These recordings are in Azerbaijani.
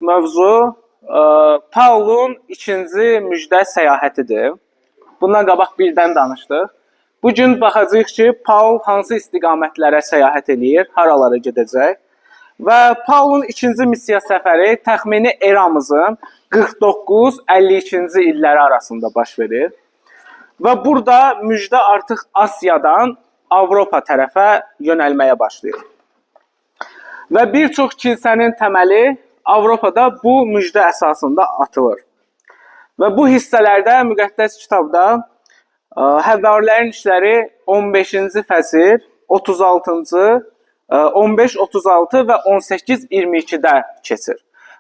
mövzu Paulun ikinci müjdə səyahətidir. Bundan qabaq birdən danışdıq. Bugün baxacağıq ki, Paul hansı istiqamətlərə səyahət edir, haralara gedəcək. Və Paulun ikinci missiya səfəri təxmini eramızın 49-52-ci illəri arasında baş verir. Və burada müjdə artıq Asiyadan Avropa tərəfə yönəlməyə başlayır. Və bir çox kilsənin təməli Avropada bu müjdə əsasında atılır. Və bu hissələrdə müqəddəs kitabda Həvvarilərin işləri 15-ci fəsil, 36-cı, 15-36 və 18-22-də keçir.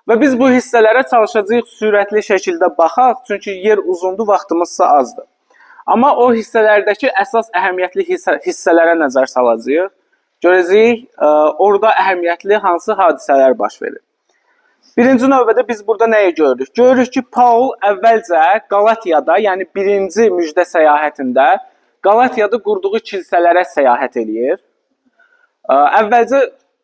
Və biz bu hissələrə çalışacağıq sürətli şəkildə baxaq, çünki yer uzundur, vaxtımızsa azdır. Amma o hissələrdəki əsas əhəmiyyətli hissələrə nəzər salacağıq. Görəcəyik, orada əhəmiyyətli hansı hadisələr baş verir. Birinci növbədə biz burada nəyi görürük? Görürük ki, Paul əvvəlcə Qalatiyada, yəni birinci müjdə səyahətində Qalatiyada qurduğu kilsələrə səyahət edir. Əvvəlcə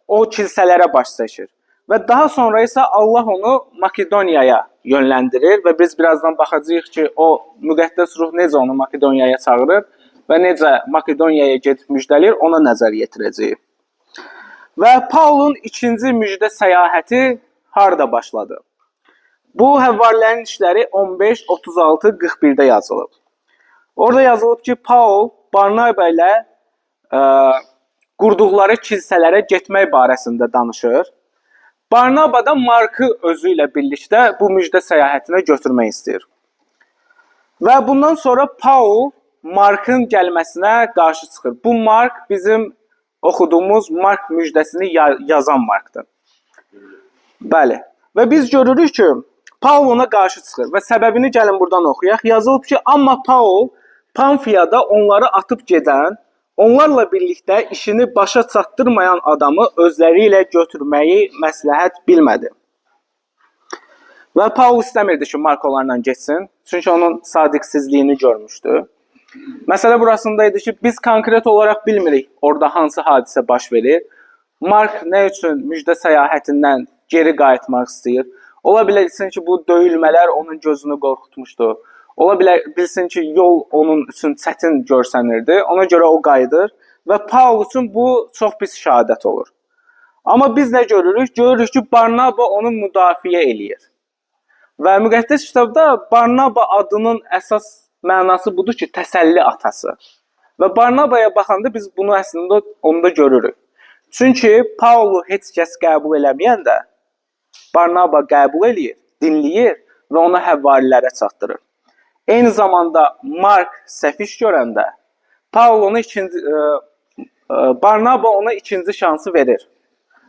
o kilsələrə baş çəkir. Və daha sonra isə Allah onu Makedoniyaya yönləndirir və biz birazdan baxacağıq ki, o müqəddəs ruh necə onu Makedoniyaya çağırır və necə Makedoniyaya gedib müjdələyir, ona nəzər yetirəcəyik. Və Paulun ikinci müjdə səyahəti harda başladı? Bu Həvvarilərin işləri 15-36-41-də yazılıb. Orada yazılıb ki, Paul Barnaba ilə qurduqları kilsələrə getmək barəsində danışır. Barnaba da Markı özü ilə birlikdə bu müjdə səyahətinə götürmək istəyir. Və bundan sonra Paul Markın gəlməsinə qarşı çıxır. Bu Mark bizim oxuduğumuz Mark müjdəsini yazan Markdır. Bəli. Və biz görürük ki, Paul ona qarşı çıxır və səbəbini gəlin buradan oxuyaq. Yazılıb ki, amma Paul Pamfiyada onları atıb gedən, onlarla birlikdə işini başa çatdırmayan adamı özləri ilə götürməyi məsləhət bilmədi. Və Paul istəmirdi ki, Mark onlarla getsin, çünki onun sadiqsizliyini görmüşdü. Məsələ burasındaydı ki, biz konkret olaraq bilmirik orada hansı hadisə baş verir. Mark nə üçün müjdə səyahətindən geri qayıtmaq istəyir? Ola bilsin ki, bu döyülmələr onun gözünü qorxutmuşdu. Ola bilsin ki, yol onun üçün çətin görsənirdi. Ona görə o qayıdır və Paul üçün bu çox pis şəhadət olur. Amma biz nə görürük? Görürük ki, Barnaba onu müdafiə eləyir. Və müqəddəs kitabda Barnaba adının əsas mənası budur ki, təsəlli atası. Və Barnabaya baxanda biz bunu əslində onda görürük. Çünki Paulu heç kəs qəbul eləməyəndə Barnaba qəbul eləyir, dinləyir və onu həvvarilərə çatdırır. Eyni zamanda Mark səhv iş görəndə Barnaba ona ikinci şansı verir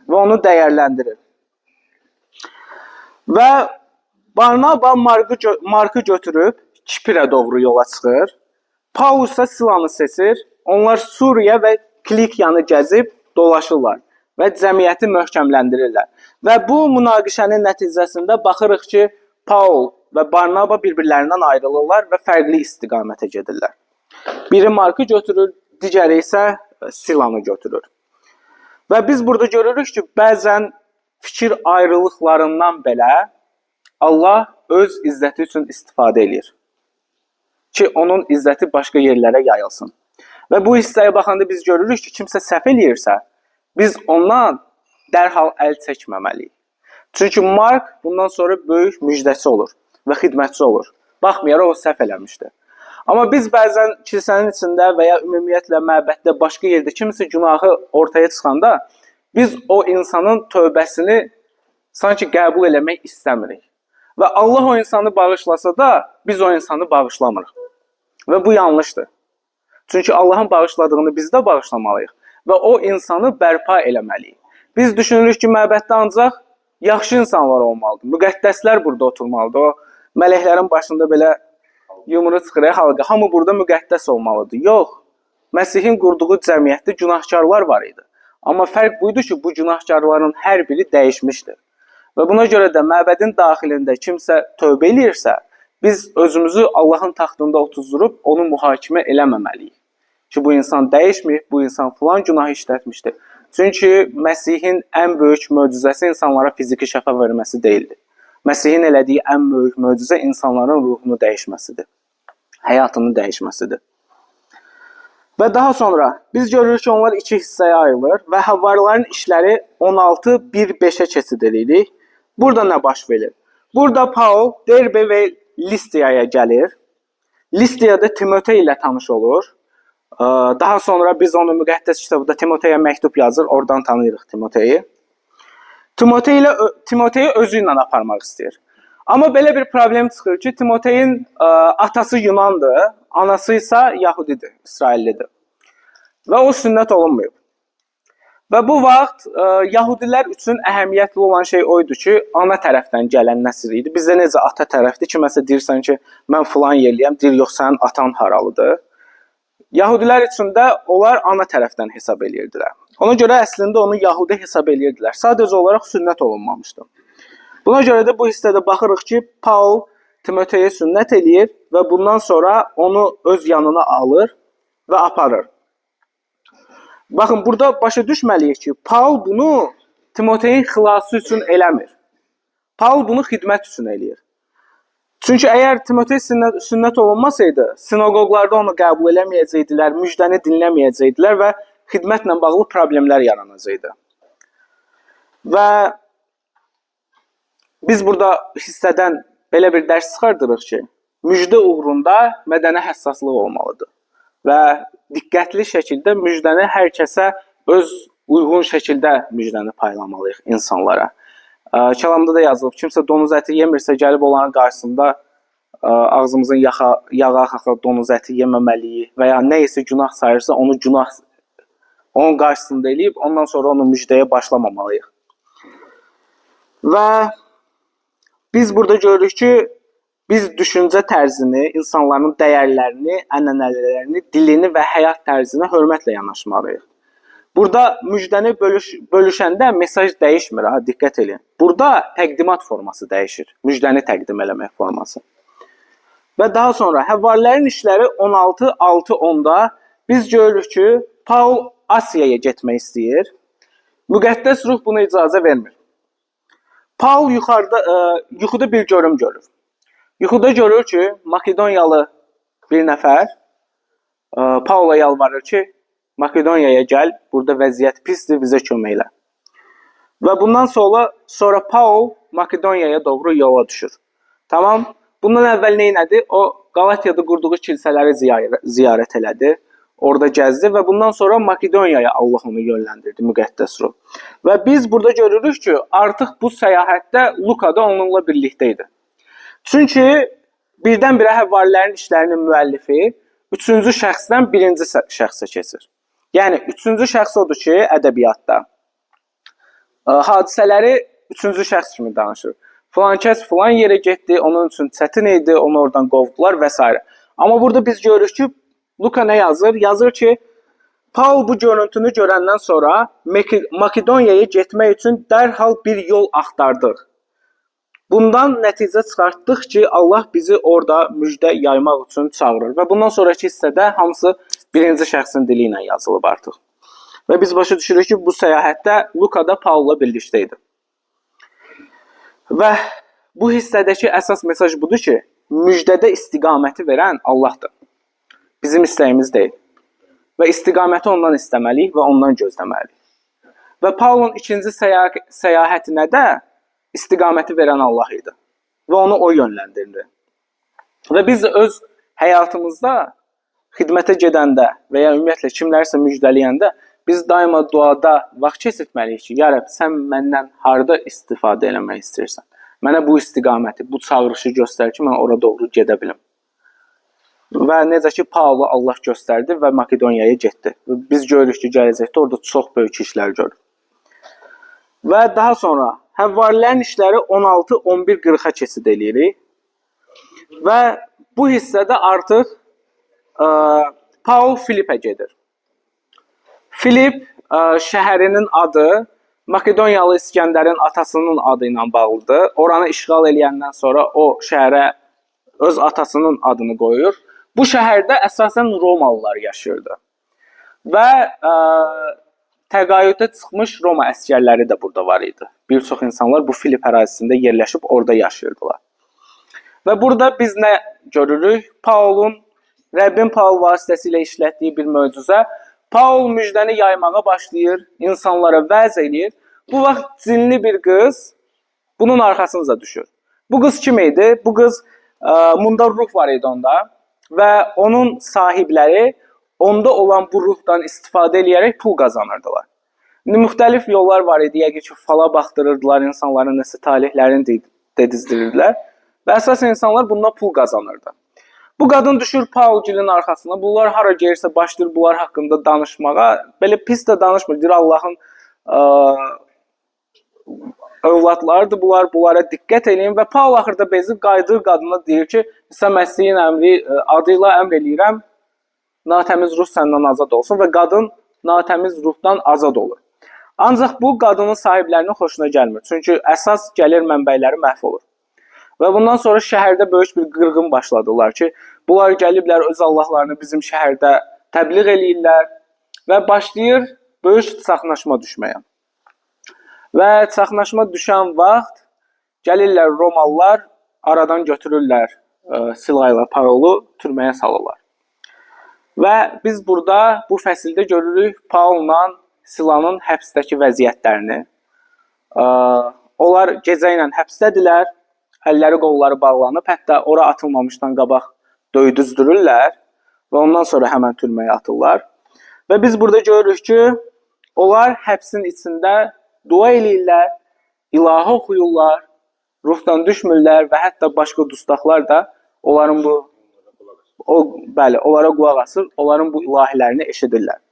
və onu dəyərləndirir. Və Barnaba Markı götürüb Kiprə doğru yola çıxır. Paul isə Silanı seçir. Onlar Suriya və Kilikiyanı gəzib dolaşırlar və cəmiyyəti möhkəmləndirirlər. Və bu münaqişənin nəticəsində baxırıq ki, Paul və Barnaba bir-birlərindən ayrılırlar və fərqli istiqamətə gedirlər. Biri Markı götürür, digəri isə Silanı götürür. Və biz burada görürük ki, bəzən fikir ayrılıqlarından belə Allah öz izzəti üçün istifadə edir. Ki, onun izzəti başqa yerlərə yayılsın. Və bu hissəyə baxanda biz görürük ki, kimsə səhv eləyirsə, biz ondan dərhal əl çəkməməliyik. Çünki Mark bundan sonra böyük müjdəçi olur və xidmətçi olur. Baxmayaraq o səhv eləmişdir. Amma biz bəzən kilsənin içində və ya ümumiyyətlə məbəddə başqa yerdə kimsə günahı ortaya çıxanda biz o insanın tövbəsini sanki qəbul eləmək istəmirik. Və Allah o insanı bağışlasa da biz o insanı bağışlamırıq. Və bu yanlışdır. Çünki Allahın bağışladığını biz də bağışlamalıyıq və o insanı bərpa eləməliyik. Biz düşünürük ki, məbəddə ancaq yaxşı insanlar olmalıdır. Müqəddəslər burada oturmalıdır. O mələklərin başında belə yumru çıxır halqa. Hamı burada müqəddəs olmalıdır. Yox. Məsihin qurduğu cəmiyyətdə günahkarlar var idi. Amma fərq buydu ki, bu günahkarların hər biri dəyişmişdir. Və buna görə də məbədin daxilində kimsə tövbə eləyirsə, biz özümüzü Allahın taxtında otuzdurub onu mühakimə eləməməliyik. Ki, bu insan dəyişmir, bu insan filan günah işlətmişdir. Çünki Məsihin ən böyük möcüzəsi insanlara fiziki şəfa verməsi deyildi. Məsihin elədiyi ən böyük möcüzə insanların ruhunu dəyişməsidir, həyatını dəyişməsidir. Və daha sonra biz görürük ki, onlar iki hissəyə ayrılır və həvvarların işləri 16:1-5-ə keçid edirik. Burada nə baş verir? Burada Paul Derbe və Listiyaya gəlir. Listiyada Timotey ilə tanış olur. Daha sonra biz onu müqəddəs kitabda Timoteyə məktub yazır, oradan tanıyırıq Timoteyi. Timoteyi özü ilə aparmaq istəyir. Amma belə bir problem çıxır ki, Timoteyin atası Yunandır, anası isə Yahudidir, İsraillidir. Və o sünnət olunmayıb. Və bu vaxt Yahudilər üçün əhəmiyyətli olan şey oydu ki, ana tərəfdən gələn nəsil idi. Bizdə necə ata tərəfdir ki, məsələn deyirsən ki, mən filan yerliyəm, deyir yox, sənin atan haralıdır. Yahudilər üçün də onlar ana tərəfdən hesab edirdilər. Ona görə əslində onu Yahudi hesab edirdilər. Sadəcə olaraq sünnət olunmamışdı. Buna görə də bu hissədə baxırıq ki, Paul Timoteyə sünnət eləyir və bundan sonra onu öz yanına alır və aparır. Baxın, burada başa düşməliyik ki, Paul bunu Timoteyin xilası üçün eləmir. Paul bunu xidmət üçün eləyir. Çünki əgər Timotey sünnət olunmasaydı, sinagoglarda onu qəbul eləməyəcəkdilər, müjdəni dinləməyəcəkdilər və xidmətlə bağlı problemlər yaranacaqdı. Və biz burada hissədən belə bir dərs çıxardırıq ki, müjdə uğrunda mədəni həssaslıq olmalıdır. Və diqqətli şəkildə müjdəni hər kəsə öz uyğun şəkildə müjdəni paylamalıyıq insanlara. Kəlamda da yazılıb, kimsə donuz əti yemirsə, gəlib onların qarşısında ağzımızın yağı axaxa donuz əti yeməməliyi və ya nə isə günah sayırsa, onun qarşısında eləyib, ondan sonra onu müjdəyə başlamamalıyıq. Və biz burada görürük ki, biz düşüncə tərzini, insanların dəyərlərini, ənənələrini, dilini və həyat tərzinə hörmətlə yanaşmalıyıq. Burada müjdəni bölüşəndə mesaj dəyişmir, diqqət edin. Burada təqdimat forması dəyişir, müjdəni təqdim eləmək forması. Və daha sonra Həvvarilərin işləri 16:6-10-da biz görürük ki, Paul Asiyaya getmək istəyir. Müqəddəs ruh buna icazə vermir. Paul yuxuda bir görüm görür. Yuxuda görür ki, Makedoniyalı bir nəfər Paula yalvarır ki, Makedoniyaya gəl, burada vəziyyət pisdir, bizə kömək elə. Və bundan sonra Paul Makedoniyaya doğru yola düşür. Tamam. Bundan əvvəl nə elədi? O Qalatiyada qurduğu kilsələri ziyarət elədi. Orada gəzdi və bundan sonra Makedoniyaya Allah onu yönləndirdi, müqəddəs ruh. Və biz burada görürük ki, artıq bu səyahətdə Luka da onunla birlikdə idi. Çünki birdən-birə Həvvarilərin işlərinin müəllifi üçüncü şəxsdən birinci şəxsə keçir. Yəni, üçüncü şəxs odur ki, ədəbiyyatda hadisələri üçüncü şəxs kimi danışır. Filan kəs filan yerə getdi, onun üçün çətin idi, onu oradan qovdular və s. Amma burada biz görürük ki, Luka nə yazır? Yazır ki, Paul bu görüntünü görəndən sonra Makedoniyaya getmək üçün dərhal bir yol axtardıq. Bundan nəticə çıxartdıq ki, Allah bizi orada müjdə yaymaq üçün çağırır. Və bundan sonraki hissədə hamısı birinci şəxsin dili ilə yazılıb artıq. Və biz başa düşürük ki, bu səyahətdə Luka da Paulla birlikdə idi. Və bu hissədəki əsas mesaj budur ki, müjdədə istiqaməti verən Allahdır. Bizim istəyimiz deyil. Və istiqaməti ondan istəməliyik və ondan gözləməliyik. Və Paulun ikinci səyahətinə də istiqaməti verən Allah idi. Və onu o yönləndirdi. Və biz öz həyatımızda xidmətə gedəndə və ya ümumiyyətlə kimlərsə müjdələyəndə biz daima duada vaxt keçirtməliyik ki, ya Rəbb, sən məndən harda istifadə eləmək istəyirsən? Mənə bu istiqaməti, bu çağırışı göstər ki, mən ora doğru gedə bilim. Və necə ki, Paulu Allah göstərdi və Makedoniyaya getdi. Biz görürük ki, gələcəkdə orada çox böyük işlər görür. Və daha sonra Həvvarilərin işləri 16:11-40-a keçid eləyirik. Və bu hissədə artıq Paul Filipə gedir. Filip şəhərinin adı Makedoniyalı İskəndərin atasının adı ilə bağlıdır. Oranı işğal eləyəndən sonra o şəhərə öz atasının adını qoyur. Bu şəhərdə əsasən Romalılar yaşayırdı. Və təqaüdə çıxmış Roma əsgərləri də burada var idi. Bir çox insanlar bu Filip ərazisində yerləşib orada yaşayırdılar. Və burada biz nə görürük? Rəbbin Paul vasitəsilə işlətdiyi bir möcüzə. Paul müjdəni yaymağa başlayır, insanlara vəz eləyir. Bu vaxt cinli bir qız bunun arxasınca düşür. Bu qız kim idi? Bu qız mundar ruh var idi onda və onun sahibləri onda olan bu ruhdan istifadə edərək pul qazanırdılar. Müxtəlif yollar var idi. Yəqin ki, fala baxdırırdılar, insanların nəsə talihlərini dedizdirirdilər və əsasən insanlar bundan pul qazanırdı. Bu qadın düşür Paulgilin arxasına. Bunlar hara gəlirsə başlayır bunlar haqqında danışmağa. Belə pis də danışmır. Deyir Allahın övladlarıdır bunlar, bunlara diqqət edin və Paul axırda bezib qayıdır qadına deyir ki, İsa Məsihin əmri adıyla əmr eləyirəm, natəmiz ruh səndən azad olsun və qadın natəmiz ruhdan azad olur. Ancaq bu qadının sahiblərinin xoşuna gəlmir. Çünki əsas gəlir mənbələri məhv olur. Və bundan sonra şəhərdə böyük bir qırğın başladılar ki, bunlar gəliblər öz Allahlarını bizim şəhərdə təbliğ eləyirlər və başlayır böyük çaxnaşma düşməyə. Və çaxnaşma düşən vaxt gəlirlər Romalılar aradan götürürlər silahla Paulu türməyə salırlar. Və biz burada bu fəsildə görürük Paulla Silanın həbsdəki vəziyyətlərini. Onlar gecə ilə həbsdədirlər, əlləri qolları bağlanıb, hətta ora atılmamışdan qabaq döydüzdürürlər və ondan sonra həmən türməyə atırlar. Və biz burada görürük ki, onlar həbsin içində dua eləyirlər, ilahı oxuyurlar, ruhdan düşmürlər və hətta başqa dustaqlar da onlara qulaq asır, onların bu ilahilərini eşidirlər.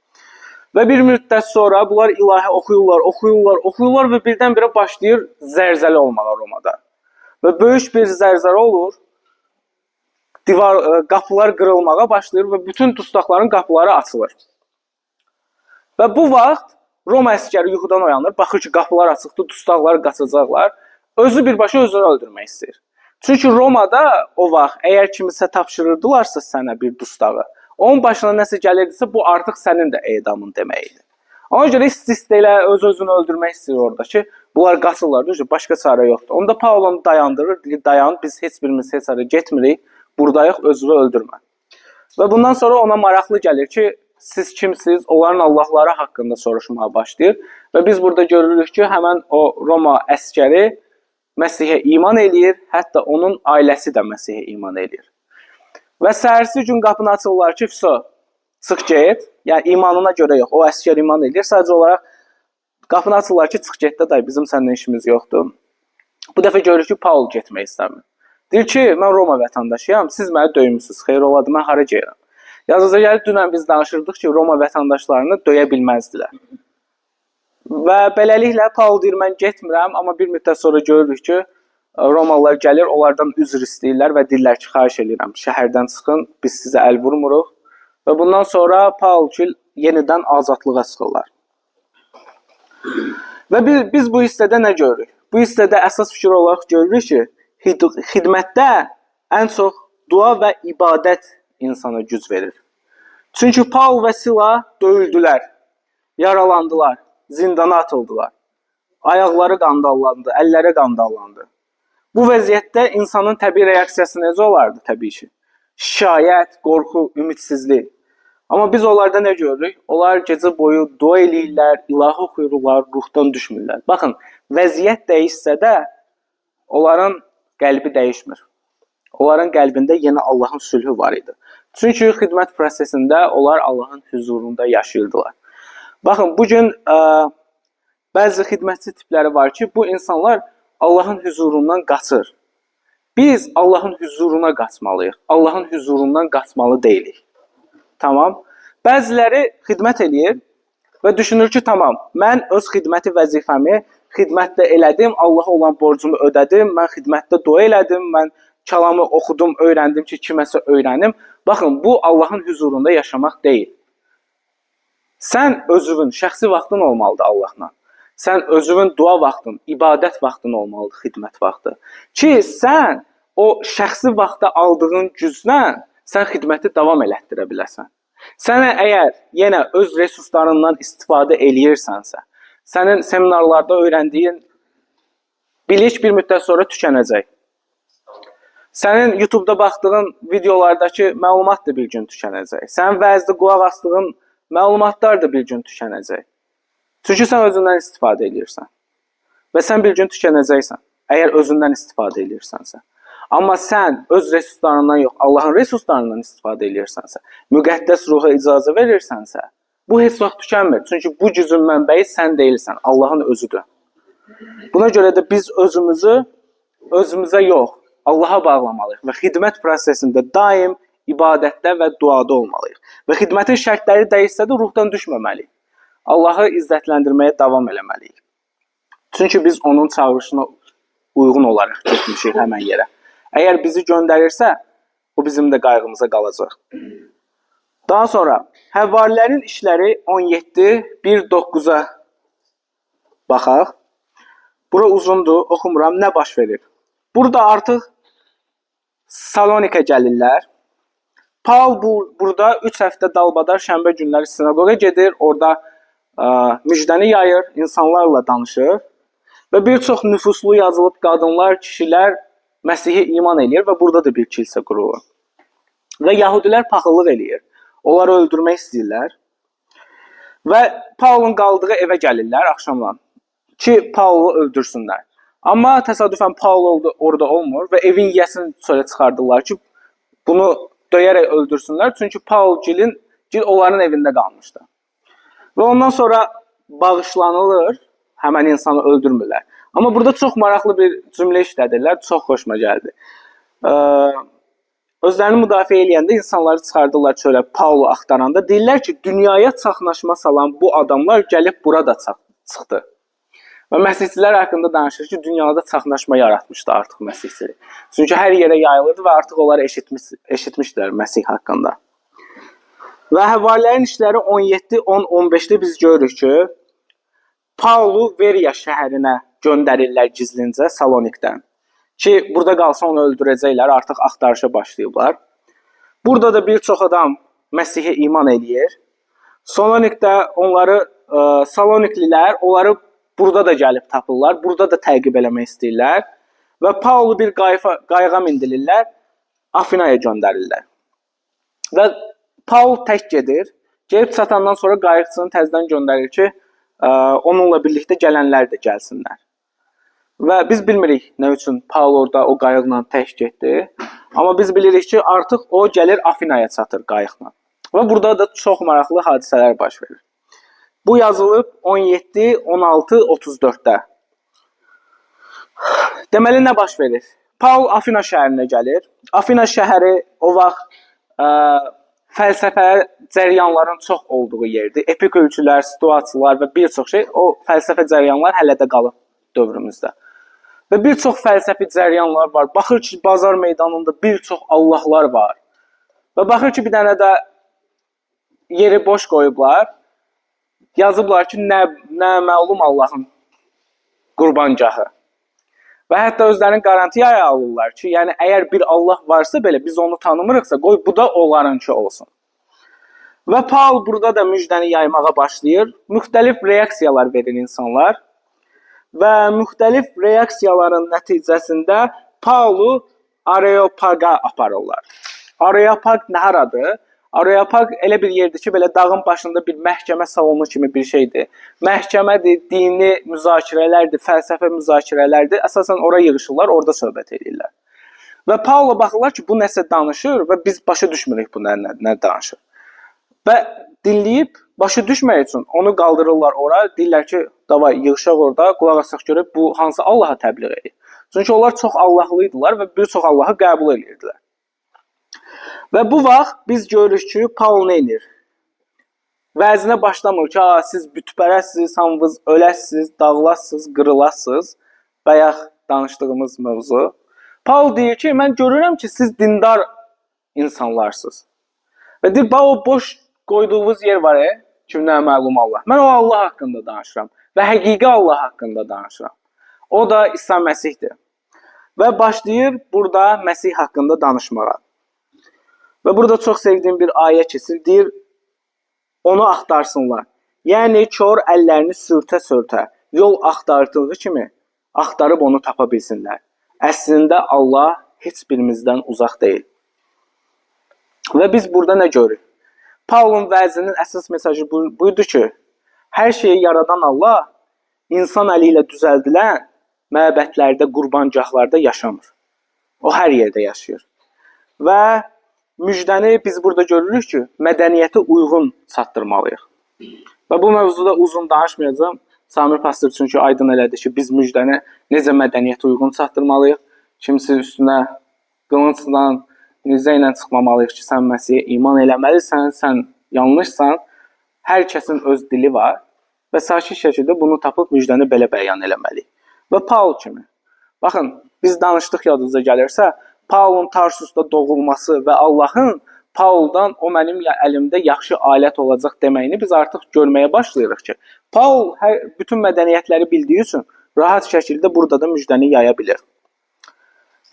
Və bir müddət sonra bunlar ilahi oxuyurlar və birdən-birə başlayır zəlzələ olmağa Romada. Və böyük bir zəlzələ olur, qapılar qırılmağa başlayır və bütün dustaqların qapıları açılır. Və bu vaxt Roma əsgəri yuxudan oyanır, baxır ki, qapılar açıqdır, dustaqlar qaçacaqlar. Özü birbaşa özünü öldürmək istəyir. Çünki Romada o vaxt əgər kimisə tapşırırdılarsa sənə bir dustağı, onun başına nəsə gəlirdisə, bu artıq sənin də edamın deməkdir. Ona görə istəyir öz-özünü öldürmək istəyir orada ki, bunlar qaçırlar, başqa çarə yoxdur. Onda Paul onu dayandırır, deyir, dayan, biz heç birimiz heç ara getmirik, buradayıq, özünü öldürmə. Və bundan sonra ona maraqlı gəlir ki, siz kimsiniz? Onların Allahları haqqında soruşmağa başlayır. Və biz burada görürük ki, həmən o Roma əskəri Məsihə iman eləyir, hətta onun ailəsi də Məsihə iman eləyir. Və səhərsi gün qapını açırlar ki, çıx get. Yəni imanına görə yox, o əskər iman eləyir. Sadəcə olaraq qapını açırlar ki, çıx get də, bizim səndən işimiz yoxdur. Bu dəfə görür ki, Paul getmək istəmir. Deyir ki, mən Roma vətəndaşıyam, siz məni döymüsünüz, xeyr oladı, mən hara gəlirəm. Yazıca gəlib dünən biz danışırdıq ki, Roma vətəndaşlarını döyə bilməzdilər. Və beləliklə Paul deyir, mən getmirəm, amma bir müddət sonra görürük ki, Romalılar gəlir, onlardan üzr istəyirlər və deyirlər ki, xahiş edirəm, şəhərdən çıxın, biz sizə əl vurmuruq. Və bundan sonra Paul yenidən azadlığa çıxırlar. Və biz bu hissədə nə görürük? Bu hissədə əsas fikir olaraq görürük ki, xidmətdə ən çox dua və ibadət insana güc verir. Çünki Paul və Sila döyüldülər, yaralandılar, zindana atıldılar. Ayaqları qandallandı, əlləri qandallandı. Bu vəziyyətdə insanın təbii reaksiyası necə olardı təbii ki? Şikayət, qorxu, ümidsizlik. Amma biz onlarda nə görürük? Onlar gecə boyu dua eləyirlər, ilahi oxuyurlar, ruhdan düşmürlər. Baxın, vəziyyət dəyişsə də onların qəlbi dəyişmir. Onların qəlbində yenə Allahın sülhü var idi. Çünki xidmət prosesində onlar Allahın huzurunda yaşayırdılar. Baxın, bugün bəzi xidmətçi tipləri var ki, bu insanlar Allahın huzurundan qaçır. Biz Allahın huzuruna qaçmalıyıq. Allahın huzurundan qaçmalı deyilik. Tamam. Bəziləri xidmət eləyir və düşünür ki, tamam, mən öz xidməti vəzifəmi xidmətdə elədim, Allaha olan borcumu ödədim, mən xidmətdə dua elədim, mən kəlamı oxudum, öyrəndim ki, kiməsə öyrənim. Baxın, bu Allahın huzurunda yaşamaq deyil. Sən özünün şəxsi vaxtın olmalıdır Allahla. Sən özünün dua vaxtın, ibadət vaxtın olmalıdır, xidmət vaxtı. Ki, sən o şəxsi vaxtda aldığın güclə sən xidməti davam elətdirə biləsən. Sənə əgər yenə öz resurslarından istifadə eləyirsənsə, sənin seminarlarda öyrəndiyin bilik bir müddət sonra tükənəcək. Sənin YouTube-da baxdığın videolardakı məlumat da bir gün tükənəcək. Sənin vəzdə qulaq asdığın məlumatlar da bir gün tükənəcək. Çünki sən özündən istifadə edirsən. Və sən bir gün tükənəcəksən, əgər özündən istifadə edirsənsə. Amma sən öz resurslarından yox, Allahın resurslarından istifadə edirsənsə, müqəddəs ruha icazə verirsənsə, bu heç vaxt tükənmir. Çünki bu gücün mənbəyi sən deyilsən, Allahın özüdür. Buna görə də biz özümüzü özümüzə yox, Allaha bağlamalıyıq və xidmət prosesində daim ibadətdə və duada olmalıyıq. Və xidmətin şərtləri dəyişsə də ruhdan düşməməliyik. Allahı izzətləndirməyə davam eləməliyik. Çünki biz onun çağırışına uyğun olaraq getmişik həmən yerə. Əgər bizi göndərirsə, o bizim də qayğımıza qalacaq. Daha sonra Həvvarilərin işləri 17:1-9-a baxaq. Bura uzundur, oxumuram, nə baş verir? Burada artıq Salonikə gəlirlər. Paul burada 3 həftə dalbadar şənbə günləri sinagога gedir, orada müjdəni yayır, insanlarla danışır və bir çox nüfuslu yazılıb qadınlar, kişilər Məsihə iman eləyir və burada da bir kilsə qurulur. Və Yahudilər paxıllıq eləyir. Onları öldürmək istəyirlər. Və Paulun qaldığı evə gəlirlər axşamdan ki, Paulu öldürsünlər. Amma təsadüfən Paul orada olmur və evin yiyəsini çölə çıxardırlar ki, bunu döyərək öldürsünlər. Çünki Paul gil onların evində qalmışdı. Və ondan sonra bağışlanılır, həmən insanı öldürmürlər. Amma burada çox maraqlı bir cümlə işlədirlər, çox xoşuma gəldi. Özlərini müdafiə eləyəndə insanları çıxardırlar çölə, Paulu axtaranda. Deyirlər ki, dünyaya çaxnaşma salan bu adamlar gəlib burada çıxdı. Və məsihçilər haqqında danışır ki, dünyada çaxnaşma yaratmışdı artıq məsihçilik. Çünki hər yerə yayılırdı və artıq onlar eşitmişdilər Məsih haqqında. Və Həvvarilərin işləri 17-10-15-də biz görürük ki, Paulu Veriya şəhərinə göndərirlər gizlincə Salonikdən. Ki, burada qalsa onu öldürəcəklər, artıq axtarışa başlayıblar. Burada da bir çox adam Məsihə iman eləyir. Salonikdə Saloniklilər onları burada da gəlib tapırlar, burada da təqib eləmək istəyirlər. Və Paulu bir qayığa mindirirlər, Afinaya göndərirlər. Və Paul tək gedir, gelib çatandan sonra qayıqçını təzədən göndərir ki, onunla birlikdə gələnlər də gəlsinlər. Və biz bilmirik nə üçün Paul orada o qayıqla tək getdi. Amma biz bilirik ki, artıq o gəlir Afinaya çatır qayıqla. Və burada da çox maraqlı hadisələr baş verir. Bu yazılıb 17, 16, 34-də. Deməli, nə baş verir? Paul Afina şəhərinə gəlir. Afina şəhəri o vaxt fəlsəfə cəryanların çox olduğu yerdir. Epik öykülər, situasiyalar və bir çox şey, o fəlsəfə cəryanlar hələ də qalıb dövrümüzdə. Və bir çox fəlsəfi cəryanlar var. Baxır ki, bazar meydanında bir çox Allahlar var. Və baxır ki, bir dənə də yeri boş qoyublar. Yazıblar ki, nə məlum Allahın qurbangahı. Və hətta özlərini qarantiyaya alırlar ki, yəni əgər bir Allah varsa belə biz onu tanımırıqsa, qoy bu da onlarınki olsun. Və Paul burada da müjdəni yaymağa başlayır. Müxtəlif reaksiyalar verir insanlar. Və müxtəlif reaksiyaların nəticəsində Paulu Areopaga aparırlar. Areopag nə haradır? Areopag elə bir yerdir ki, belə dağın başında bir məhkəmə salonu kimi bir şeydir. Məhkəmədir, dini müzakirələrdir, fəlsəfə müzakirələrdir. Əsasən ora yığışırlar, orada söhbət edirlər. Və Paula baxırlar ki, bu nəsə danışır və biz başa düşmürük bu nə danışır. Və dinləyib başa düşmək üçün onu qaldırırlar ora, deyirlər ki, davay yığışaq orada, qulaq asaq görək bu hansı Allaha təbliğ edir. Çünki onlar çox Allahlıydılar və bir çox Allahı qəbul edirdilər. Və bu vaxt biz görürük ki, Paul nə edir? Vəzinə başlamır ki, siz bütpərəsiniz, hamınız öləsiniz, dağılasınız, qırılasınız. Bayaq danışdığımız mövzu. Paul deyir ki, mən görürəm ki, siz dindar insanlarsınız. Və deyir, o boş qoyduğunuz yer var, kimdən məlum Allah. Mən o Allah haqqında danışıram və həqiqi Allah haqqında danışıram. O da İsa Məsihdir. Və başlayır burada Məsih haqqında danışmağa. Və burada çox sevdiyim bir ayə keçir. Deyir, onu axtarsınlar. Yəni kor əllərini sürtə-sürtə yol axtardığı kimi axtarıb onu tapa bilsinlər. Əslində Allah heç birimizdən uzaq deyil. Və biz burada nə görürük? Paulun vəzinin əsas mesajı buydu ki, hər şeyi yaradan Allah insan əli ilə düzəldilən məbədlərdə, qurbancaqlarda yaşamır. O hər yerdə yaşayır. Və müjdəni biz burada görürük ki, mədəniyyətə uyğun çatdırmalıyıq. Və bu mövzuda uzun danışmayacağım. Samir pastor çünki aydın elədi ki, biz müjdəni necə mədəniyyətə uyğun çatdırmalıyıq. Kimisi üstünə qılıncla, nizə ilə çıxmamalıyıq ki, sən Məsihə iman eləməlisən, sən yanlışsan. Hər kəsin öz dili var və sakit şəkildə bunu tapıb müjdəni belə bəyan eləməliyik. Və Paul kimi. Baxın, biz danışdıq yadınıza gəlirsə, Paulun Tarsusda doğulması və Allahın Pauldan o mənim əlimdə yaxşı alət olacaq deməyini biz artıq görməyə başlayırıq ki, Paul bütün mədəniyyətləri bildiyi üçün rahat şəkildə burada da müjdəni yaya bilir.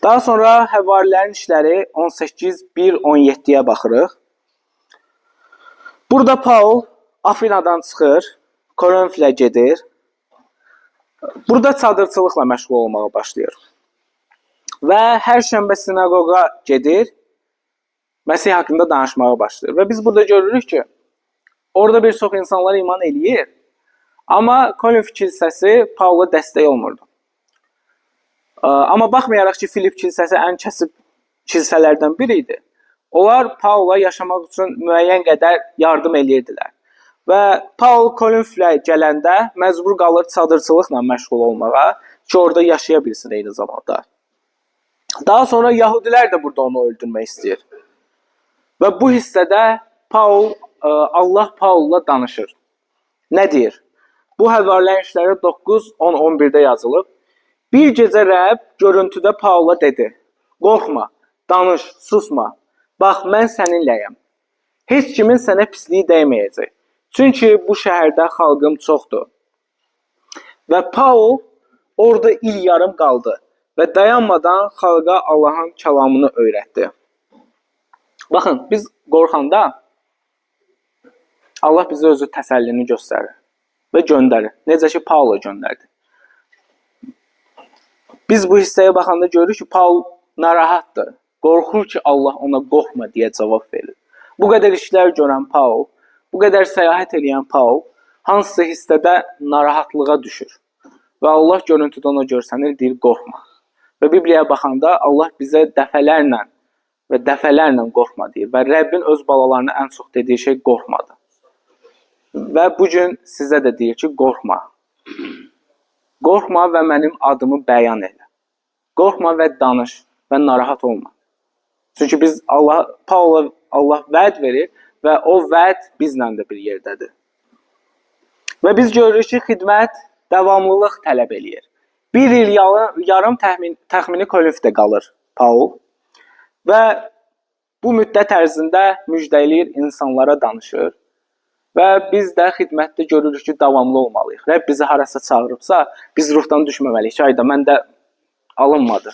Daha sonra Həvarilərin işləri 18:1-17-yə baxırıq. Burada Paul Afinadan çıxır, Korinfilə gedir. Burada çadırçılıqla məşğul olmağa başlayır. Və hər şənbə sinaqoqa gedir, Məsih haqqında danışmağa başlayır. Və biz burada görürük ki, orada bir çox insanlar iman eləyir, amma Korinf kilsəsi Paula dəstək olmurdu. Amma baxmayaraq ki, Filip kilsəsi ən kəsib kilsələrdən biri idi. Onlar Paula yaşamaq üçün müəyyən qədər yardım eləyirdilər. Və Paul Korinflə gələndə məcbur qalır çadırçılıqla məşğul olmağa ki, orada yaşaya bilsin eyni zamanda. Daha sonra Yahudilər də burada onu öldürmək istəyir. Və bu hissədə Allah Paulla danışır. Nə deyir? Bu Həvarilərin işləri 9-10-11-də yazılıb. Bir gecə Rəbb görüntüdə Paula dedi: qorxma, danış, susma. Bax, mən səninləyəm. Heç kimin sənə pisliyi dəyməyəcək. Çünki bu şəhərdə xalqım çoxdur. Və Paul orada il yarım qaldı və dayanmadan xalqa Allahın kəlamını öyrətdi. Baxın, biz qorxanda Allah bizə özü təsəllini göstərir və göndərir. Necə ki, Paula göndərdi. Biz bu hissəyə baxanda görürük ki, Paul narahatdır. Qorxur ki, Allah ona qorxma deyə cavab verir. Bu qədər işlər görən Paul, bu qədər səyahət edən Paul hansısa hissədə narahatlığa düşür. Və Allah görüntüdə ona görsənir, deyir, qorxma. Və Bibliyaya baxanda Allah bizə dəfələrlə qorxma deyir. Və Rəbbin öz balalarına ən çox dediyi şey qorxmadır. Və bugün sizə də deyir ki, qorxma. Qorxma və mənim adımı bəyan elə. Qorxma və danış və narahat olma. Çünki biz Paula Allah vəd verir və o vəd bizlə də bir yerdədir. Və biz görürük ki, xidmət davamlılıq tələb eləyir. Bir il yarım təxmini Korinfdə qalır Paul və bu müddət ərzində müjdələyir, insanlara danışır və biz də xidmətdə görürük ki, davamlı olmalıyıq. Rəbb bizi harasa çağırıbsa, biz ruhdan düşməməliyik. Ayda məndə alınmadı.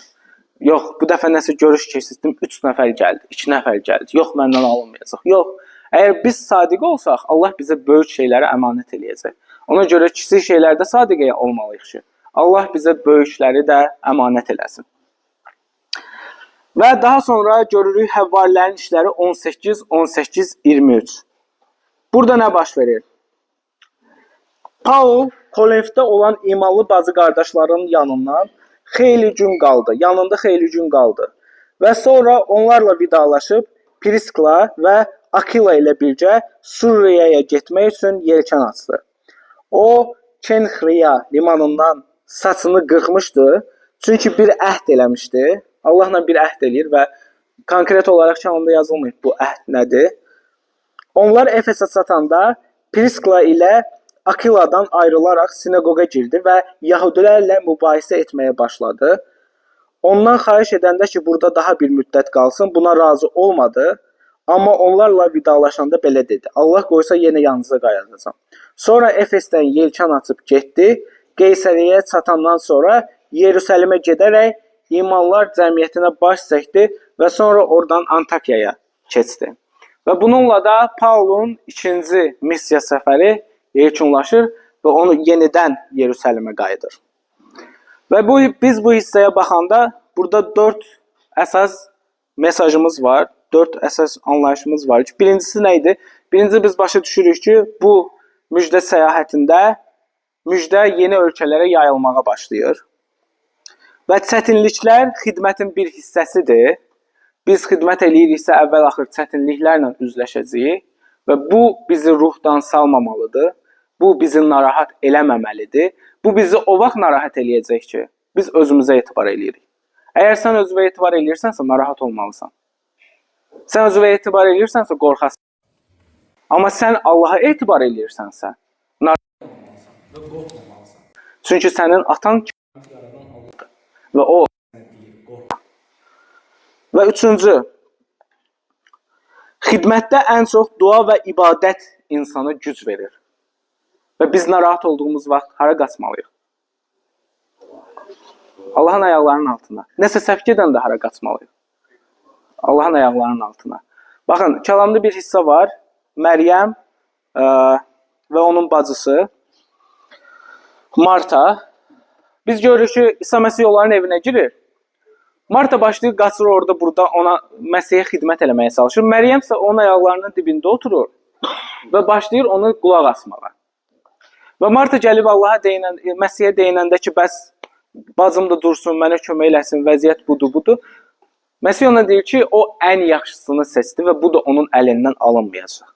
Yox, bu dəfə nəsə görüş keçirdim, 3 nəfər gəldi, 2 nəfər gəldi. Yox, məndən alınmayacaq. Yox, əgər biz sadiq olsaq, Allah bizə böyük şeyləri əmanət eləyəcək. Ona görə kiçik şeylərdə sadiqəyə olmalıyıq ki, Allah bizə böyükləri də əmanət eləsin. Və daha sonra görürük Həvarilərin işləri 18-23. Burada nə baş verir? Paul Korinfdə olan imanlı bacı qardaşlarının yanından yanında xeyli gün qaldı. Və sonra onlarla vidalaşıb Priskla və Akila ilə birgə Suriyaya getmək üçün yelkən açdı. O, Kenxriya limanından saçını qırxmışdı, çünki bir əhd eləmişdi. Allahla bir əhd eləyir və konkret olaraq kənarda yazılmayıb bu əhd nədir. Onlar Efesə çatanda Priskla ilə Akiladan ayrılaraq sinaqoqa girdi və Yahudilərlə mübahisə etməyə başladı. Ondan xahiş edəndə ki, burada daha bir müddət qalsın, buna razı olmadı. Amma onlarla vidalaşanda belə dedi: Allah qoysa yenə yanınıza qayıdacağam. Sonra Efesdən yelkən açıb getdi. Qeysəriyyəyə çatandan sonra Yerusəlimə gedərək imanlar cəmiyyətinə baş çəkdi və sonra oradan Antakiyaya keçdi. Və bununla da Paulun ikinci missiya səfəri yekunlaşır və onu yenidən Yerusəlimə qayıdır. Və biz bu hissəyə baxanda burada 4 əsas mesajımız var, 4 əsas anlayışımız var. Birincisi nə idi? Birinci biz başa düşürük ki, bu müjdə səyahətində müjdə yeni ölkələrə yayılmağa başlayır. Və çətinliklər xidmətin bir hissəsidir. Biz xidmət eləyiriksə əvvəl-axır çətinliklərlə üzləşəcəyik və bu bizi ruhdan salmamalıdır. Bu bizi narahat eləməməlidir. Bu bizi o vaxt narahat eləyəcək ki, biz özümüzə etibar eləyirik. Əgər sən özünə etibar eləyirsənsə, narahat olmalısan. Sən özünə etibar eləyirsənsə, qorxasan. Amma sən Allaha etibar eləyirsənsə, narahat olmalısan və qorxmamalısan. Çünki sənin atan və o və üçüncü, xidmətdə ən çox dua və ibadət insana güc verir. Və biz narahat olduğumuz vaxt hara qaçmalıyıq? Allahın ayaqlarının altına. Nəsə səhv gedəndə hara qaçmalıyıq? Allahın ayaqlarının altına. Baxın, kəlamda bir hissə var. Məryəm və onun bacısı Marta. Biz görürük ki, İsa Məsih onların evinə girir. Marta başlayır, qaçır orada, burada ona Məsihə xidmət eləməyə çalışır. Məryəm isə onun ayaqlarının dibində oturur və başlayır onu qulaq asmağa. Və Marta gəlib Məsihə deyinəndə ki, bəs bacım da dursun, mənə kömək eləsin, vəziyyət budur. Məsih ona deyir ki, o ən yaxşısını seçdi və bu da onun əlindən alınmayacaq.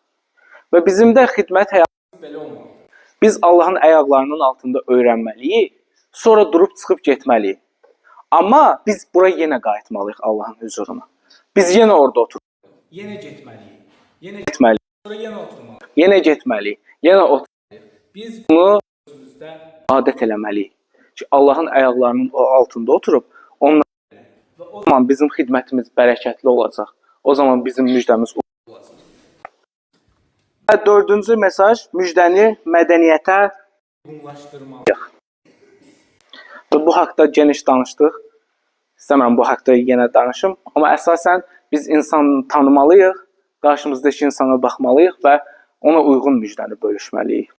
Və bizim də xidmət həyatımız belə olmalıdır. Biz Allahın ayaqlarının altında öyrənməliyik, sonra durub çıxıb getməliyik. Amma biz bura yenə qayıtmalıyıq Allahın huzuruna. Biz yenə orada oturmalıyıq. Yenə getməliyik. Yenə getməliyik. Sonra yenə oturmalıyıq. Yenə getməliyik. Yenə oturmalıyıq. Biz bunu özümüzdə adət eləməliyik. Ki Allahın ayaqlarının altında oturub onunla və o zaman bizim xidmətimiz bərəkətli olacaq. O zaman bizim müjdəmiz olacaq. Və dördüncü mesaj, müjdəni mədəniyyətə uyğunlaşdırmalıyıq. Və bu haqda geniş danışdıq. İstəmirəm bu haqda yenə danışım. Amma əsasən biz insanı tanımalıyıq, qarşımızdakı insana baxmalıyıq və ona uyğun müjdəni bölüşməliyik.